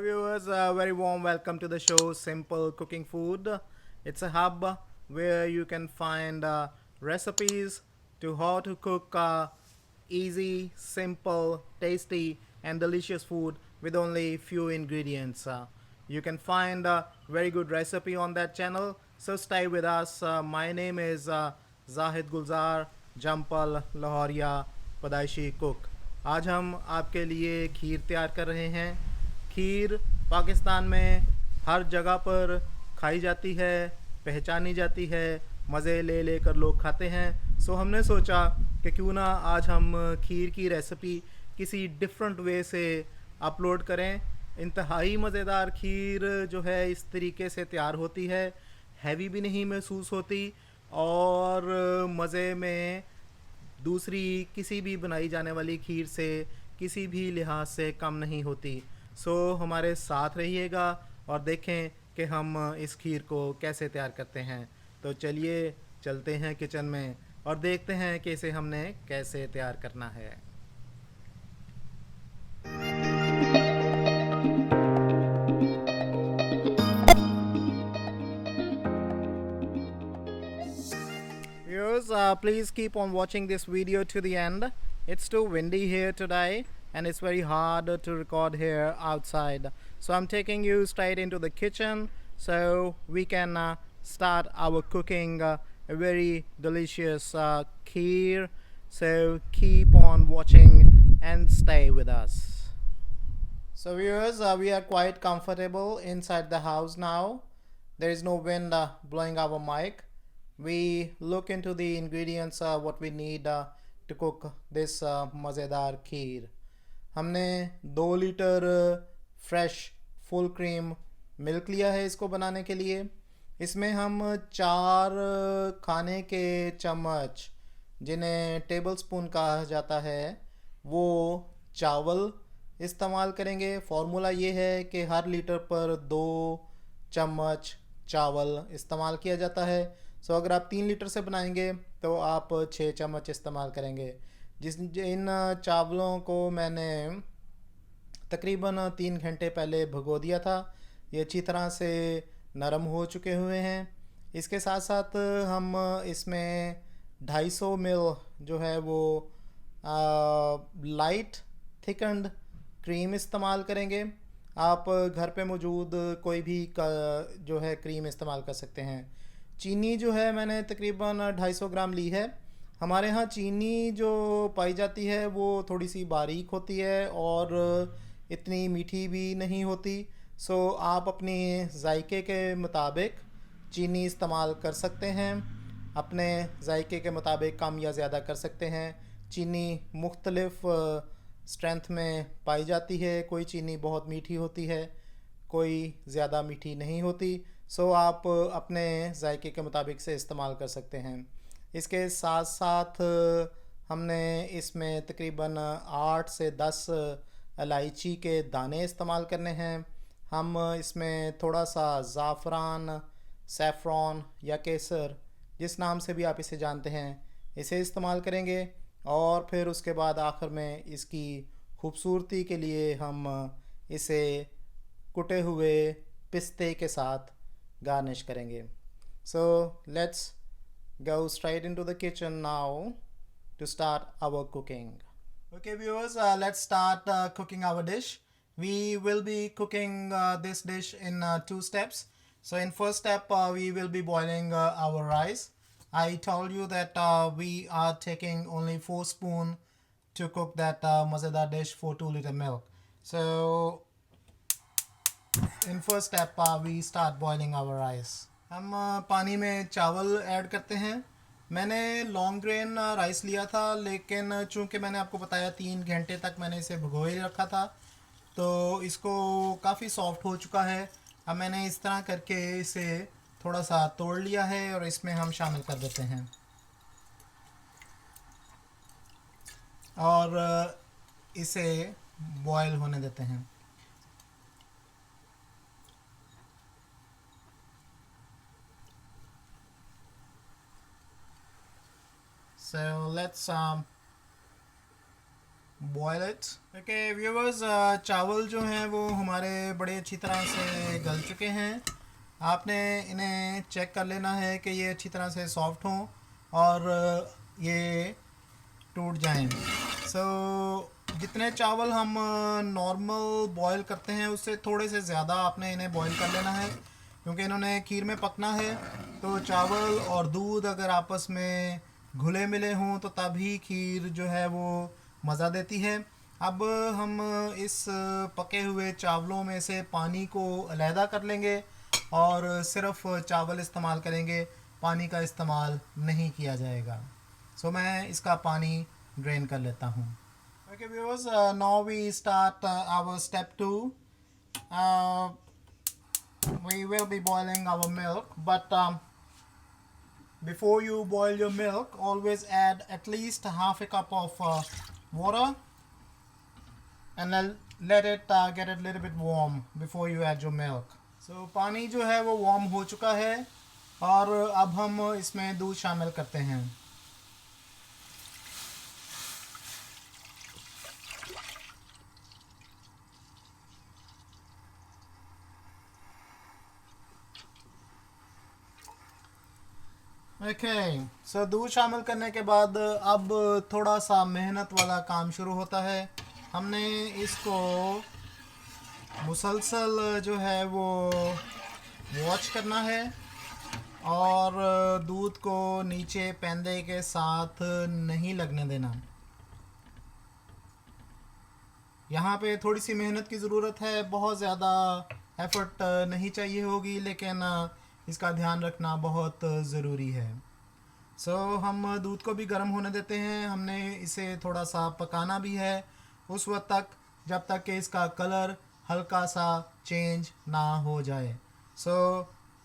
viewers, very warm welcome to the show Simple Cooking Food. It's a hub where you can find recipes to how to cook easy, simple, tasty, and delicious food with only few ingredients. You can find a very good recipe on that channel, so stay with us. My name is Zahid Gulzar Jampal Lahoria पदाइशी cook. आज हम आपके लिए खीर तैयार कर रहे हैं. खीर पाकिस्तान में हर जगह पर खाई जाती है, पहचानी जाती है, मज़े ले लेकर लोग खाते हैं. सो हमने सोचा कि क्यों ना आज हम खीर की रेसिपी किसी डिफरेंट वे से अपलोड करें. इंतहाई मज़ेदार खीर जो है इस तरीके से तैयार होती है, हैवी भी नहीं महसूस होती और मज़े में दूसरी किसी भी बनाई जाने वाली खीर से किसी भी लिहाज से कम नहीं होती. सो हमारे साथ रहिएगा और देखें कि हम इस खीर को कैसे तैयार करते हैं. तो चलिए चलते हैं किचन में और देखते हैं कि इसे हमने कैसे तैयार करना है. Viewers, please keep on watching this video to the end. It's too windy here today and it's very hard to record here outside. So I'm taking you straight into the kitchen so we can start our cooking a very delicious kheer. So keep on watching and stay with us. So viewers, we are quite comfortable inside the house now. There is no wind blowing our mic. We look into the ingredients what we need to cook this मज़ेदार खीर. हमने 2 litre fresh full cream milk लिया है इसको बनाने के लिए. इसमें हम 4 खाने के चम्मच, जिन्हें टेबल स्पून कहा जाता है, वो चावल इस्तेमाल करेंगे. फार्मूला ये है कि हर लीटर पर 2 चम्मच चावल इस्तेमाल किया जाता है. सो अगर आप 3 लीटर से बनाएंगे तो आप 6 चम्मच इस्तेमाल करेंगे. इन चावलों को मैंने तकरीबन 3 घंटे पहले भिगो दिया था. ये अच्छी तरह से नरम हो चुके हुए हैं. इसके साथ साथ हम इसमें 250 मिल जो है वो लाइट थिकन्ड क्रीम इस्तेमाल करेंगे. आप घर पे मौजूद कोई भी जो है क्रीम इस्तेमाल कर सकते हैं. चीनी जो है मैंने तकरीबन 250 ग्राम ली है. हमारे यहाँ चीनी जो पाई जाती है वो थोड़ी सी बारीक होती है और इतनी मीठी भी नहीं होती. सो आप अपनी जायके के मुताबिक चीनी इस्तेमाल कर सकते हैं. अपने जायके के मुताबिक कम या ज़्यादा कर सकते हैं. चीनी मुख्तलिफ स्ट्रेंथ में पाई जाती है. कोई चीनी बहुत मीठी होती है, कोई ज़्यादा मीठी नहीं होती. सो आप अपने जायके के मुताबिक से इस्तेमाल कर सकते हैं. इसके साथ साथ हमने इसमें तकरीबन 8 से 10 इलायची के दाने इस्तेमाल करने हैं. हम इसमें थोड़ा सा ज़ाफ़रान, सैफ़रॉन या केसर, जिस नाम से भी आप इसे जानते हैं, इसे इस्तेमाल करेंगे. और फिर उसके बाद आखिर में इसकी खूबसूरती के लिए हम इसे कुटे हुए पिस्ते के साथ गार्निश करेंगे. So let's go straight into the kitchen now to start our cooking. Okay viewers, let's start cooking our dish. We will be cooking this dish in 2 steps. So in first step we will be boiling our rice. I told you that we are taking only 4 spoon to cook that mazedar dish for 2 liter milk. So in first step we start boiling our rice. हम पानी में चावल add करते हैं. मैंने long grain rice लिया था, लेकिन चूंकि मैंने आपको बताया 3 घंटे तक मैंने इसे भिगोए रखा था तो इसको काफ़ी सॉफ्ट हो चुका है. अब मैंने इस तरह करके इसे थोड़ा सा तोड़ लिया है और इसमें हम शामिल कर देते हैं और इसे बॉयल होने देते हैं. So let's boil it. Okay viewers, चावल जो हैं वो हमारे बड़े अच्छी तरह से गल चुके हैं। आपने इन्हें चेक कर लेना है कि ये अच्छी तरह से सॉफ्ट हों और ये टूट जाएं। जितने चावल हम नॉर्मल बॉयल करते हैं उससे थोड़े से ज़्यादा आपने इन्हें बॉयल कर लेना है, क्योंकि इन्होंने खीर में पकना है। तो चावल और दूध अगर आपस में घुले मिले हों तो तभी खीर जो है वो मज़ा देती है। अब हम इस पके हुए चावलों में से पानी को अलहदा कर लेंगे और सिर्फ चावल इस्तेमाल करेंगे, पानी का इस्तेमाल नहीं किया जाएगा। मैं इसका पानी ड्रेन कर लेता हूँ। Okay viewers, now we start our step 2। we will be boiling our milk, but before you boil your milk, always add at least half a cup of water and let it get a little bit warm before you add your milk. पानी जो है वो warm हो चुका है और अब हम इसमें दूध शामिल करते हैं। ओके, दूध शामिल करने के बाद अब थोड़ा सा मेहनत वाला काम शुरू होता है। हमने इसको मुसलसल जो है वो वॉच करना है और दूध को नीचे पेंदे के साथ नहीं लगने देना। यहाँ पे थोड़ी सी मेहनत की ज़रूरत है, बहुत ज़्यादा एफर्ट नहीं चाहिए होगी, लेकिन इसका ध्यान रखना बहुत ज़रूरी है। हम दूध को भी गर्म होने देते हैं। हमने इसे थोड़ा सा पकाना भी है उस वक्त तक जब तक कि इसका कलर हल्का सा चेंज ना हो जाए।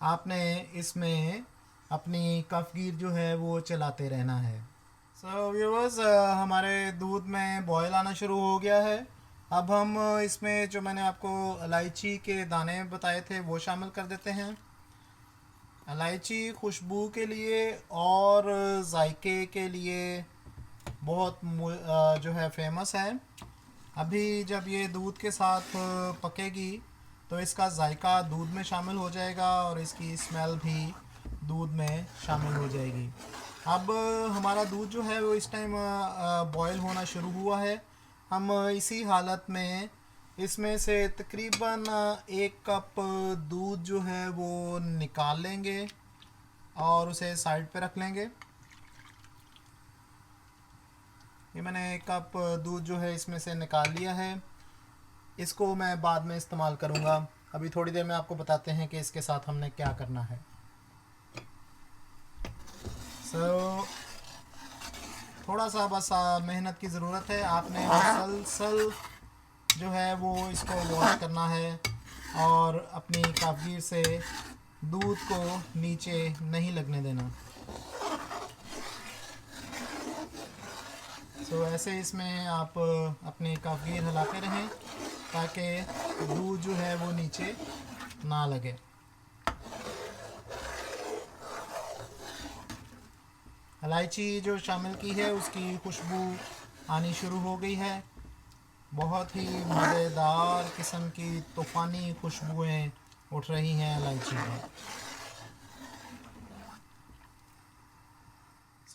आपने इसमें अपनी कफगीर जो है वो चलाते रहना है। व्यूअर्स, हमारे दूध में बॉयल आना शुरू हो गया है। अब हम इसमें जो मैंने आपको इलायची के दाने बताए थे वो शामिल कर देते हैं। इलायची खुशबू के लिए और जायके के लिए बहुत जो है फेमस है। अभी जब ये दूध के साथ पकेगी तो इसका जायका दूध में शामिल हो जाएगा और इसकी स्मेल भी दूध में शामिल हो जाएगी। अब हमारा दूध जो है वो इस टाइम बॉयल होना शुरू हुआ है। हम इसी हालत में इसमें से तकरीबन 1 कप दूध जो है वो निकाल लेंगे और उसे साइड पे रख लेंगे। ये मैंने 1 कप दूध जो है इसमें से निकाल लिया है। इसको मैं बाद में इस्तेमाल करूँगा। अभी थोड़ी देर में आपको बताते हैं कि इसके साथ हमने क्या करना है। थोड़ा सा बस मेहनत की ज़रूरत है। आपने मुसलसल जो है वो इसको वॉश करना है और अपनी कफगीर से दूध को नीचे नहीं लगने देना। ऐसे इसमें आप अपनी कफगीर हिलाते रहें ताकि दूध जो है वो नीचे ना लगे। इलायची जो शामिल की है उसकी खुशबू आनी शुरू हो गई है। बहुत ही मज़ेदार किस्म की तूफ़ानी खुशबुएं उठ रही हैं इलायची में।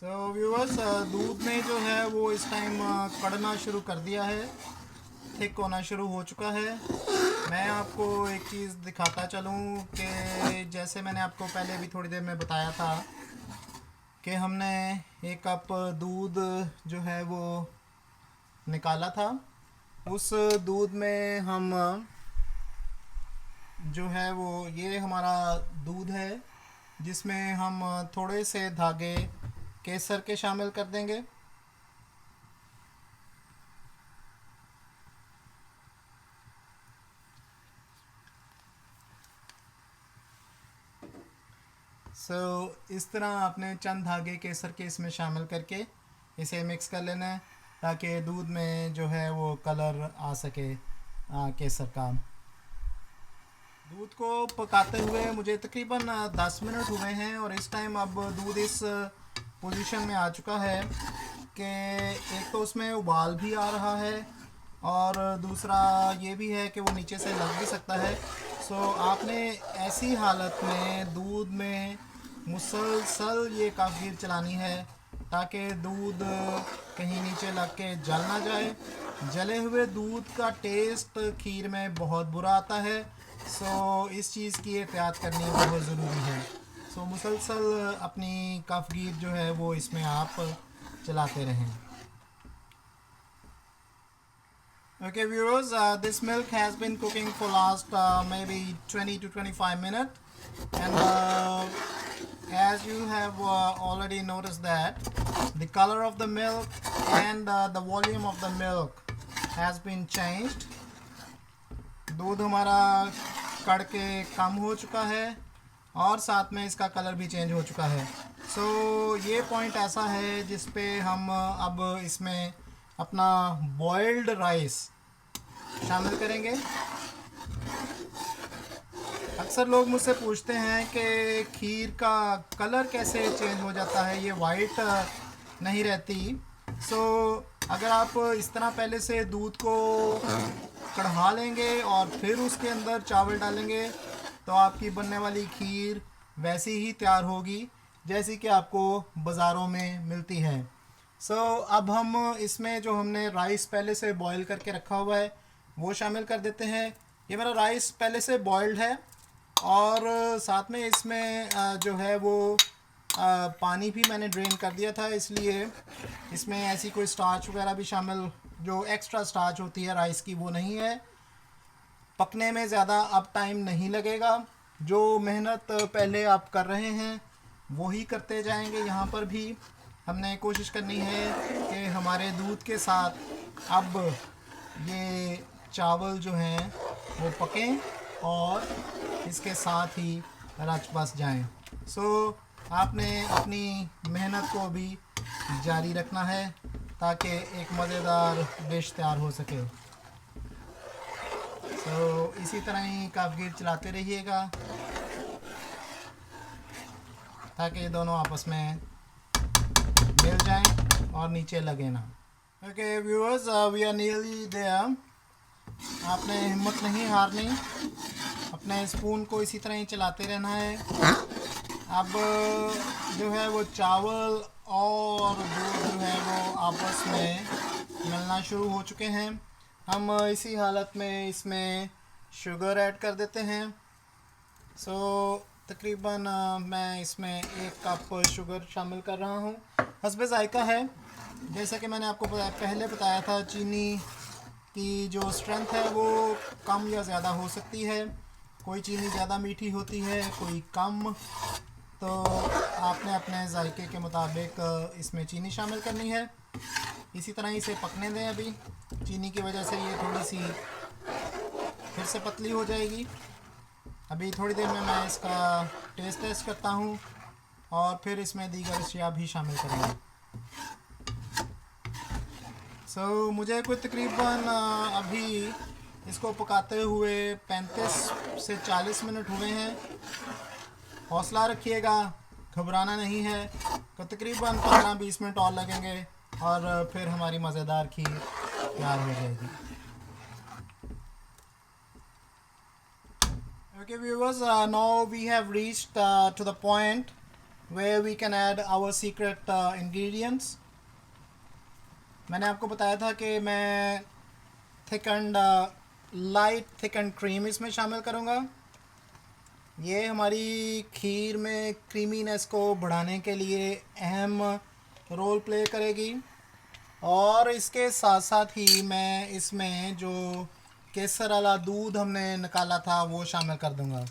व्यूअर्स, दूध में जो है वो इस टाइम कड़ना शुरू कर दिया है, थिक होना शुरू हो चुका है। मैं आपको एक चीज़ दिखाता चलूँ कि जैसे मैंने आपको पहले भी थोड़ी देर में बताया था कि हमने 1 कप दूध जो है वो निकाला था। उस दूध में हम जो है वो ये हमारा दूध है जिसमें हम थोड़े से धागे केसर के शामिल कर देंगे। इस तरह आपने चंद धागे केसर के इसमें शामिल करके इसे मिक्स कर लेना है ताकि दूध में जो है वो कलर आ सके केसर का। दूध को पकाते हुए मुझे तकरीबन 10 मिनट हुए हैं और इस टाइम अब दूध इस पोजीशन में आ चुका है कि एक तो उसमें उबाल भी आ रहा है और दूसरा ये भी है कि वो नीचे से लग भी सकता है। सो आपने ऐसी हालत में दूध में मुसलसल ये काफिर चलानी है ताकि दूध कहीं नीचे लग के जल ना जाए। जले हुए दूध का टेस्ट खीर में बहुत बुरा आता है। सो इस चीज़ की एहतियात करनी बहुत ज़रूरी है। सो मुसलसल अपनी काफगीर जो है वो इसमें आप चलाते रहें। Okay viewers, this milk has been cooking for last maybe 20 to 25 minutes, and as you have already noticed that the color of the milk and the volume of the milk has been changed. दूध हमारा कड़ के कम हो चुका है और साथ में इसका कलर भी चेंज हो चुका है। सो ये पॉइंट ऐसा है जिस पे हम अब इसमें अपना बॉइल्ड राइस शामिल करेंगे। अक्सर लोग मुझसे पूछते हैं कि खीर का कलर कैसे चेंज हो जाता है, ये वाइट नहीं रहती। सो अगर आप इस तरह पहले से दूध को कढ़ा लेंगे और फिर उसके अंदर चावल डालेंगे तो आपकी बनने वाली खीर वैसी ही तैयार होगी जैसी कि आपको बाज़ारों में मिलती है। सो अब हम इसमें जो हमने राइस पहले से बॉईल करके रखा हुआ है वो शामिल कर देते हैं। ये मेरा राइस पहले से बॉइल्ड है और साथ में इसमें जो है वो पानी भी मैंने ड्रेन कर दिया था, इसलिए इसमें ऐसी कोई स्टार्च वगैरह भी शामिल जो एक्स्ट्रा स्टार्च होती है राइस की वो नहीं है। पकने में ज़्यादा अब टाइम नहीं लगेगा। जो मेहनत पहले आप कर रहे हैं वही करते जाएंगे। यहाँ पर भी हमने कोशिश करनी है कि हमारे दूध के साथ अब ये चावल जो हैं वो पकें और इसके साथ ही रच बस जाएं। सो आपने अपनी मेहनत को भी जारी रखना है ताकि एक मज़ेदार डिश तैयार हो सके। सो इसी तरह ही काफगीर चलाते रहिएगा ताकि ये दोनों आपस में मिल जाएं और नीचे लगे ना। Okay viewers, we are nearly there. आपने हिम्मत नहीं हारनी, अपने स्पून को इसी तरह ही चलाते रहना है। अब जो है वो चावल और दूध जो है वो आपस में मिलना शुरू हो चुके हैं। हम इसी हालत में इसमें शुगर ऐड कर देते हैं। सो तकरीबन मैं इसमें 1 कप शुगर शामिल कर रहा हूँ। हस्बे ज़ायका है, जैसा कि मैंने आपको पहले बताया था, चीनी की जो स्ट्रेंथ है वो कम या ज़्यादा हो सकती है। कोई चीनी ज़्यादा मीठी होती है, कोई कम। तो आपने अपने जायके के मुताबिक इसमें चीनी शामिल करनी है। इसी तरह इसे पकने दें। अभी चीनी की वजह से ये थोड़ी सी फिर से पतली हो जाएगी। अभी थोड़ी देर में मैं इसका टेस्ट करता हूँ और फिर इसमें दीगर अशिया भी शामिल करेंगे। सो मुझे कोई तकरीबन अभी इसको पकाते हुए 35 से 40 मिनट हुए हैं। हौसला रखिएगा, घबराना नहीं है। तो तकरीबन 15-20 मिनट और लगेंगे और फिर हमारी मज़ेदार खीर तैयार हो जाएगी। Okay viewers, now we have reached to the point where we can add our secret ingredients. मैंने आपको बताया था कि मैं लाइट थिकन्ड क्रीम इसमें शामिल करूँगा। ये हमारी खीर में क्रीमीनेस को बढ़ाने के लिए अहम रोल प्ले करेगी और इसके साथ साथ ही मैं इसमें जो केसर वाला दूध हमने निकाला था वो शामिल कर दूंगा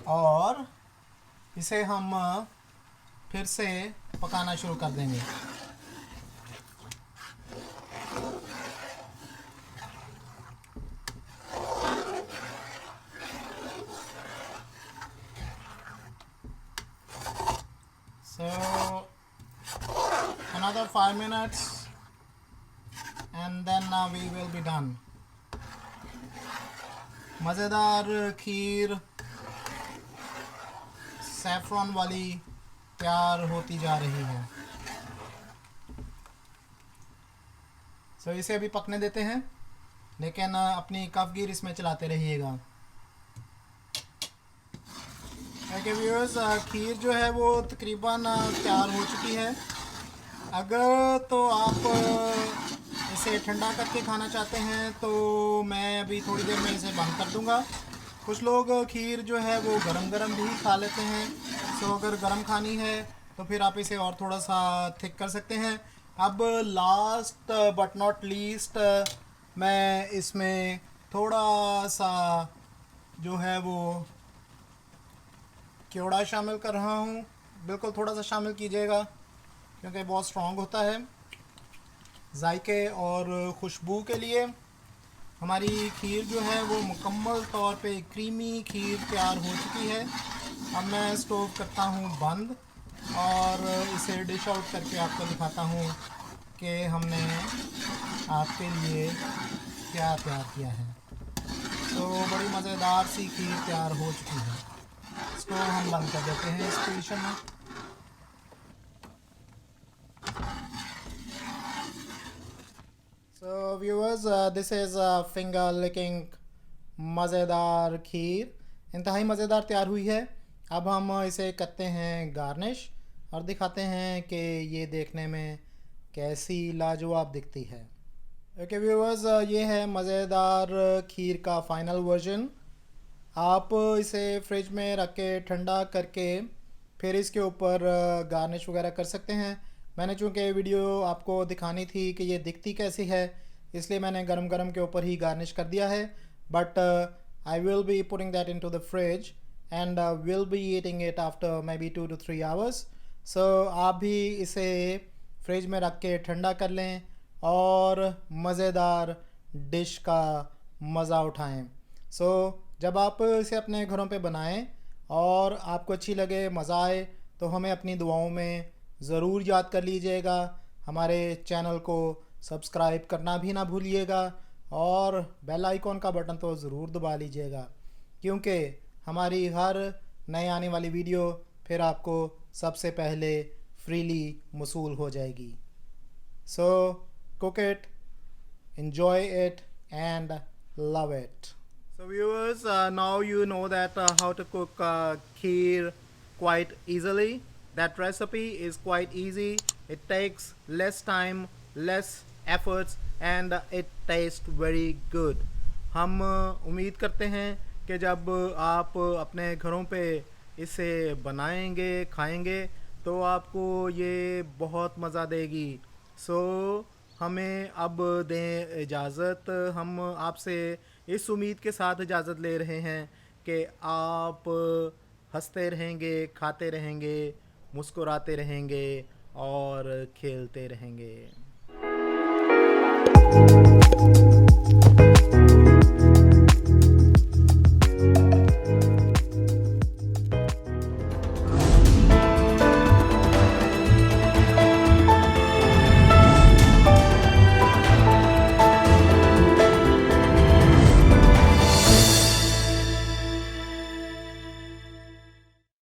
और इसे हम फिर से पकाना शुरू कर देंगे। So another 5 minutes and then we will be done. मज़ेदार खीर सैफ़रॉन वाली तैयार होती जा रही है। सो इसे अभी पकने देते हैं, लेकिन अपनी कफ गिर इसमें चलाते रहिएगा। ओके व्यूअर्स, खीर जो है वो तकरीबन तैयार हो चुकी है। अगर तो आप इसे ठंडा करके खाना चाहते हैं तो मैं अभी थोड़ी देर में इसे बंद कर दूंगा। कुछ लोग खीर जो है वो गरम गरम भी खा लेते हैं। सो अगर गरम खानी है तो फिर आप इसे और थोड़ा सा थिक कर सकते हैं। अब लास्ट बट नॉट लीस्ट मैं इसमें थोड़ा सा जो है वो केवड़ा शामिल कर रहा हूँ। बिल्कुल थोड़ा सा शामिल कीजिएगा क्योंकि बहुत स्ट्रॉन्ग होता है जायके और खुशबू के लिए। हमारी खीर जो है वो मुकम्मल तौर पे क्रीमी खीर तैयार हो चुकी है। अब मैं स्टोव करता हूँ बंद और इसे डिश आउट करके आपको दिखाता हूँ कि हमने आपके लिए क्या तैयार किया है। तो बड़ी मज़ेदार सी खीर तैयार हो चुकी है। स्टोव हम बंद कर देते हैं इस पोजीशन में। So viewers, this is finger licking मज़ेदार खीर इंतहाई मज़ेदार तैयार हुई है। अब हम इसे करते हैं गार्निश और दिखाते हैं कि ये देखने में कैसी लाजवाब दिखती है। ओके व्यूअर्स, ये है मज़ेदार खीर का फाइनल वर्जन। आप इसे फ्रिज में रख के ठंडा करके फिर इसके ऊपर गार्निश वगैरह कर सकते हैं। मैंने चूँकि वीडियो आपको दिखानी थी कि ये दिखती कैसी है, इसलिए मैंने गरम गरम के ऊपर ही गार्निश कर दिया है। But I will be putting that into the fridge and will be eating it after may be 2 to 3 hours। सो आप भी इसे फ्रिज में रख के ठंडा कर लें और मज़ेदार डिश का मज़ा उठाएं। सो जब आप इसे अपने घरों पे बनाएं और आपको अच्छी लगे, मज़ा आए, तो हमें अपनी दुआओं में ज़रूर याद कर लीजिएगा। हमारे चैनल को सब्सक्राइब करना भी ना भूलिएगा और बेल आइकॉन का बटन तो ज़रूर दबा लीजिएगा, क्योंकि हमारी हर नए आने वाली वीडियो फिर आपको सबसे पहले फ्रीली मौसूल हो जाएगी। So cook it, enjoy it and love it. So viewers, now you know that how to cook kheer quite easily. That recipe is quite easy. It takes less time, less efforts and it tastes very good. हम उम्मीद करते हैं कि जब आप अपने घरों पे इसे बनाएंगे, खाएंगे, तो आपको ये बहुत मज़ा देगी। सो हमें अब दें इजाज़त। हम आपसे इस उम्मीद के साथ इजाज़त ले रहे हैं कि आप हंसते रहेंगे, खाते रहेंगे, मुस्कुराते रहेंगे और खेलते रहेंगे।